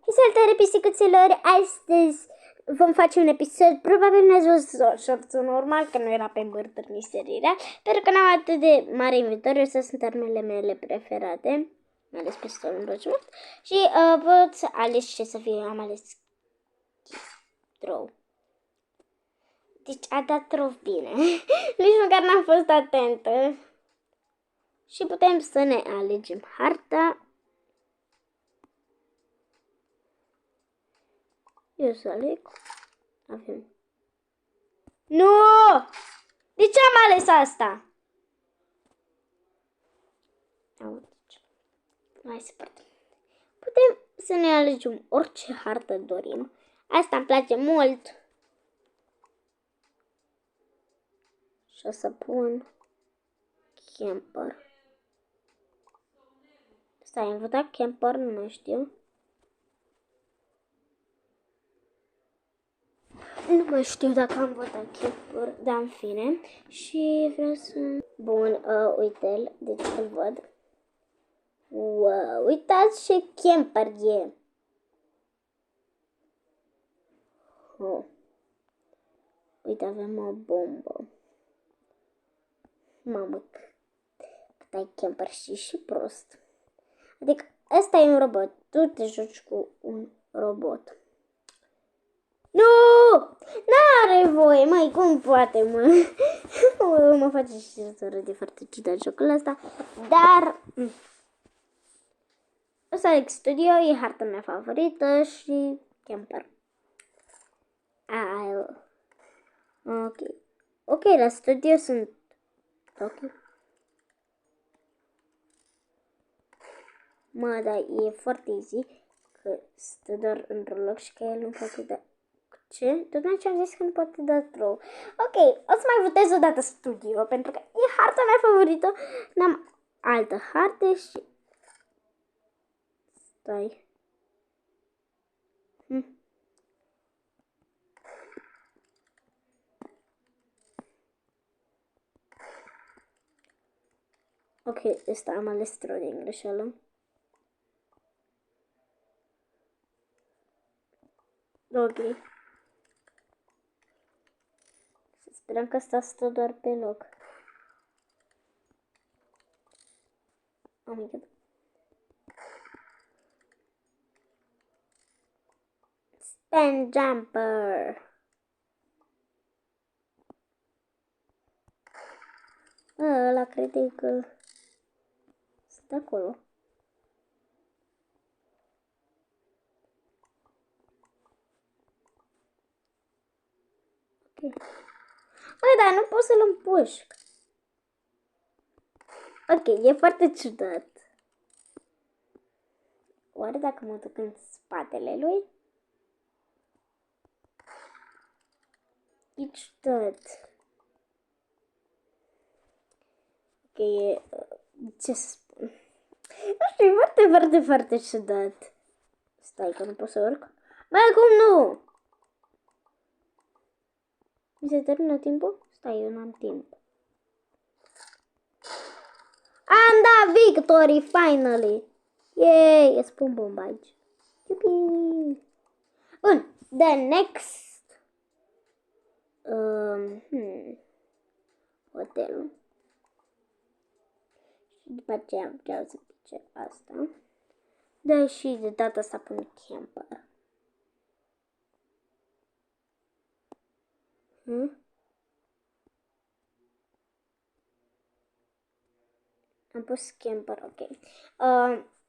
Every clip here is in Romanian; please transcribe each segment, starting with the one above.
Salutare pisicuților! Astăzi vom face un episod, probabil n-ați văzut shorts-ul normal, că nu era pe îmbărtări miserirea, pentru că n-am atât de mare inventoriu, astea sunt armele mele preferate, mai ales pistolul îmi place mult, și pot să ales ce să fie, am ales throw. Deci a dat throw bine, nici măcar n-am fost atentă. Și putem să ne alegem harta. Eu să aleg. Avem. Nu! De ce am ales asta? Mai să parte. Putem să ne alegem orice hartă dorim. Asta îmi place mult. Și o să pun camper. Stai, am votat camper, nu mai știu. Nu mai știu dacă am votat camper, dar în fine. Și vreau să... Bun, uite-l, deci îl văd. Wow, uitați ce camper e. Oh. Uite, avem o bombă. Mamă, cât ai camper și prost. Adică, ăsta e un robot. Tu te joci cu un robot. Nu! N-are voie, măi, cum poate, mă? Mă face și să râde foarte ciudat jocul ăsta. Dar... Sonic Studio e harta mea favorită și camper. Ok. Ok, la studio sunt... Ok. Mă, dar e foarte easy că stă doar într-un loc și că el nu poate da... Ce? Tocmai ce am zis că nu poate da throw. Ok, o să mai votez o dată studio, pentru că e harta mea favorită. N-am altă hartă și... Stai. Ok, ăsta am ales throw din greșeală. Ok. Să sperăm că ăsta stă doar pe loc. Oh my god. Spin jumper. Ăla crede că sunt acolo. Ok. Băi, dar nu pot să-l împușc. Ok, e foarte ciudat. Oare dacă mă duc în spatele lui? E ciudat. Ok, ce să spun? Nu știu, e foarte ciudat. Stai că nu pot să urc. Băi, cum nu? Mi se termină timpul? Stai, eu n-am timp. Am dat victory, finally! Yay! Îți pun bomba aici. Yupi! Bun, the next. Hotelul. Și după aceea vreau să pice asta. Da, și de data asta pun camper. Am pus camper, ok.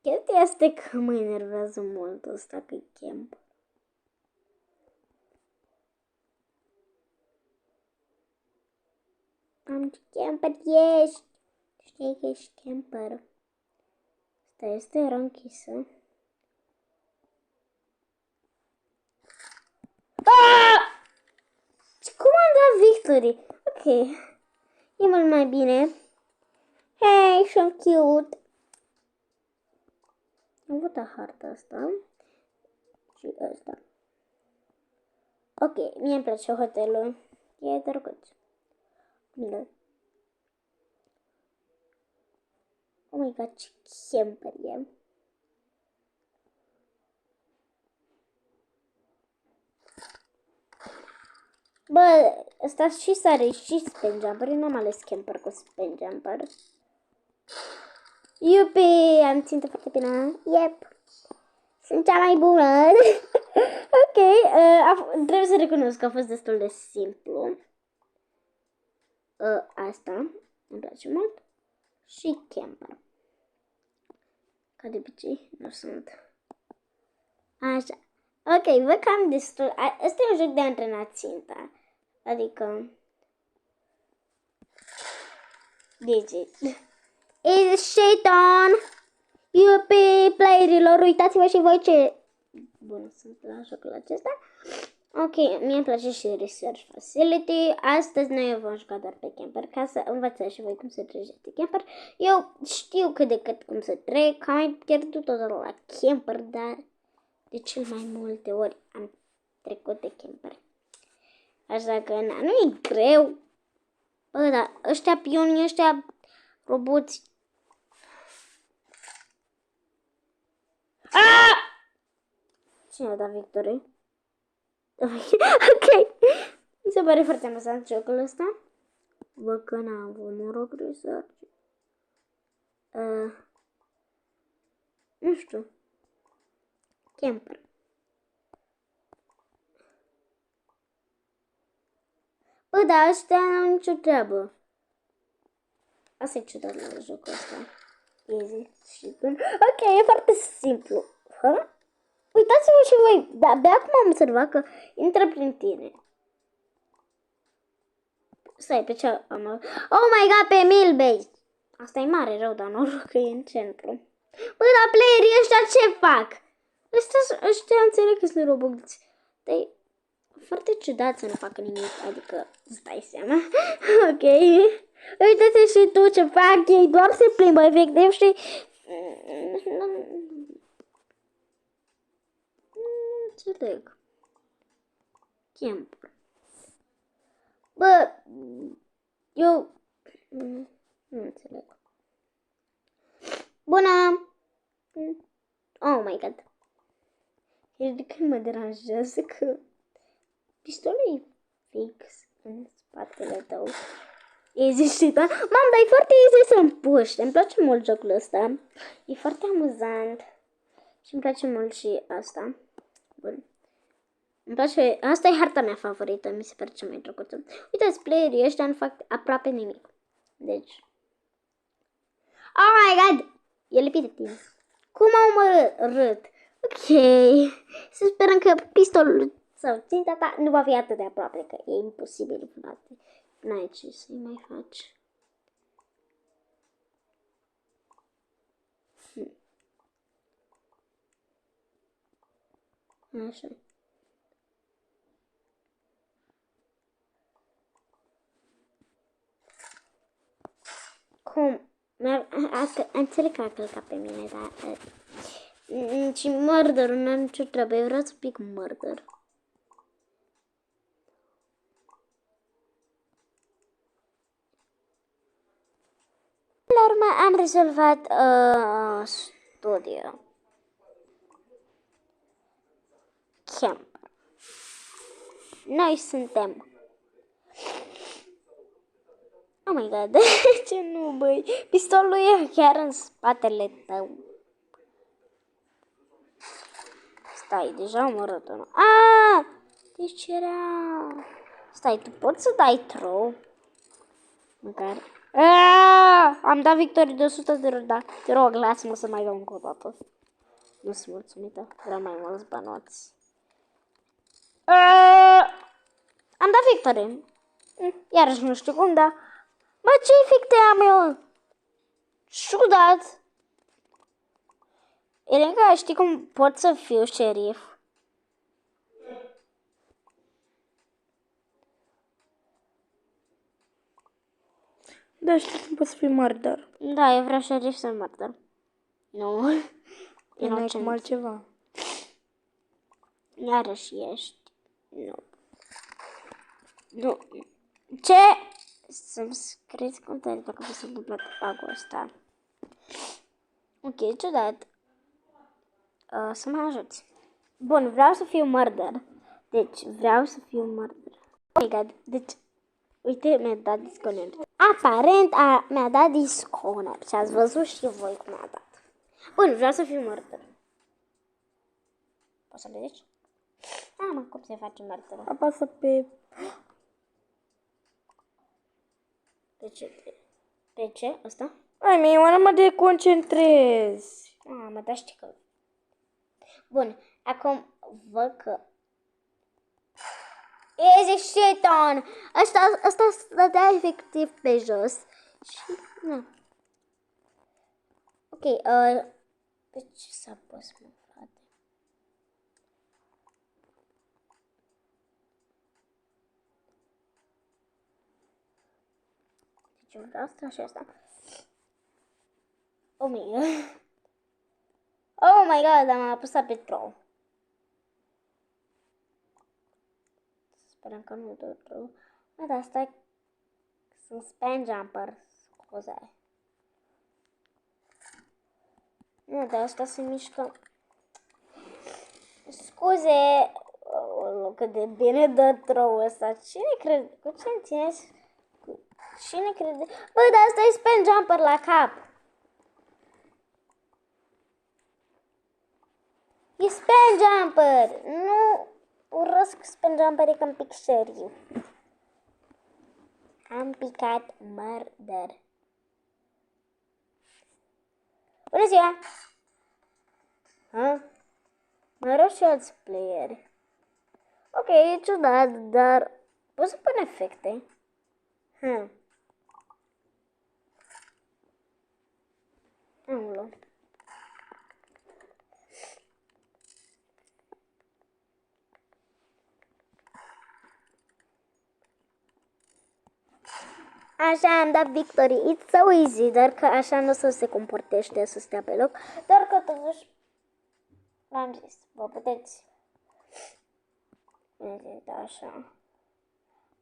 Chestia este că mă enervează mult ăsta că e camper. Am camper, ești! Știi că ești camper. Asta era închisă. Cum am dat victory? Ok. E mult mai bine. Hey, sunt cute. Am votat harta asta. Și asta. Ok, mie îmi place hotelul. E drăguț. Bine. Oh my god, ce camper e. Bă, ăsta și sare și spin jumper. Eu n-am ales camper cu spin jumper. Iupi, am ținut foarte bine. Yep. Sunt cea mai bună. Ok, trebuie să recunosc că a fost destul de simplu. Asta îmi place mult. Și camper. Ca de obicei, nu sunt. Așa. Ok, văd că am destul. Asta e un joc de antrenat ținta. Adică... Digit. Is Shaitan! Iupi, playerilor, uitați-vă și voi ce bun sunt la jocul acesta. Ok, mie îmi place și Research Facility. Astăzi noi vom juca doar pe camper, ca să învățați și voi cum să treceți de camper. Eu știu cât de cât cum să trec, am mai pierdut totul la camper, dar de cel mai multe ori am trecut de camper. Așa că, na, nu e greu. Bă, dar ăștia pioni, ăștia roboți. Cine a dat victorie? Ok. Mi se pare foarte amuzant jocul ăsta. Văd că n-am avut noroc research. Nu știu. Camper. Bă, dar ăștia n-au nicio treabă. Asta e ciudat la jocul ăsta. Easy și bun. Ok, e foarte simplu. Ha? Uitați-vă și voi, de-abia acum am observat că intră prin tine. Stai, pe ce am... Oh my god, pe Millbase! Asta e mare rău, dar noroc că e în centru. Bă, dar playerii ăștia ce fac? Ăștia înțeleg că sunt roboți. Dar e foarte ciudat să nu facă nimic, adică îți dai seama. Ok. Uite-te și tu ce fac ei, doar se plimbă efectiv și... Înțeleg. Camper. Bă, eu nu înțeleg. Bună! Oh my god. De când mă deranjează că pistolul e fix în spatele tău. Easy, da? Mam, dar e foarte easy să împuști. Îmi place mult jocul ăsta. E foarte amuzant. Și îmi place mult și asta. Bun. Îmi place, asta e harta mea favorită, mi se pare cea mai drăguță. Uitați, playerii ăștia nu fac aproape nimic. Deci... Oh my god! E lipit de tine. Cum au omorât? Ok. Să sperăm că pistolul sau ținta ta nu va fi atât de aproape, că e imposibil, frate. N-ai ce să-i mai faci. Așa. Cum? Înțeleg că a călcat pe mine, dar... Și murder, nu am nicio treabă. Eu vreau să pic murder. La urmă am rezolvat studio. Camp. Noi suntem... Oh my god, ce nu, băi. Pistolul e chiar în spatele tău. Stai, deja am omorât unul. Ah! Deci era... Stai, tu poți să dai throw? Măcar... Am dat victorie de 100 de ori, da. Te rog, lasă-mă să mai dau încă o dată. Nu sunt mulțumită, vreau mai mulți banoți. Am dat victorie. Iarăși nu știu cum, da. Bă, ce efecte am eu? Ciudat. Elenca, știi cum pot să fiu șerif? Da, știu cum poți să fii murder. Da, eu vreau șerif să murder. Nu. E n-ai cum altceva. Iarăși ești. Nu. Nu. Ce? Să-mi scrieți comentarii dacă vi s-a întâmplat bug-ul ăsta. Ok, ciudat. Să mă ajuți. Bun, vreau să fiu murder. Deci, vreau să fiu murder. Oh my god, deci, uite, mi-a dat disconnect. Aparent mi-a dat disconnect și ați văzut și voi cum mi-a dat. Bun, vreau să fiu martor. Poți să vedeți? Mă, cum se face martor? Apasă pe... Pe ce? Asta? Ai, mie, nu mă deconcentrez. Mă, dar știi că... Bun, acum văd că... Easy shit on! Ăsta stătea efectiv pe jos. Și, na. Ok, pe ce s-a pus, mă, frate? Deci vreau asta și asta. Oh my god. Oh my god, am apăsat pe troll. Sperăm că nu dă rău. Dar stai. Sunt span jumper. Scuze. Nu, dar asta se mișcă. Scuze. Cât de bine dă troll ăsta. Cine crede? Cu ce țineți? Cine crede? Bă, dar asta e span jumper la cap. E span jumper. Nu urăsc span jumperii că-mi pic seriu. Am picat murder. Bună ziua! Mă rog și alți playeri. Ok, e ciudat, dar pot să pun efecte. Aolo. Așa am dat victory. It's so easy, dar că așa nu o să se comportește să stea pe loc. Dar că totuși v-am zis, vă puteți. Așa.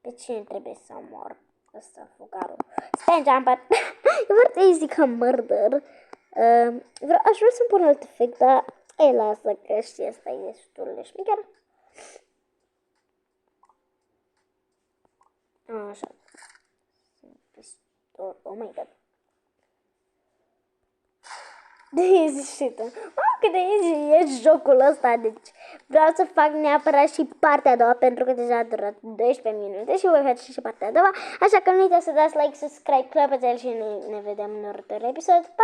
Pe cine trebuie să mor? Ăsta, fugarul. Span jumper. E foarte easy ca murder. Aș vrea să-mi pun alt efect, dar lasă că și ăsta e destul de șmecher. Așa. Oh my god. De easy shit. Cât de easy e jocul ăsta. Deci vreau să fac neapărat și partea a doua, pentru că deja a durat 12 minute și voi face și partea a doua. Așa că nu uitați să dați like, subscribe, clopoțel și ne vedem în următorul episod. Pa!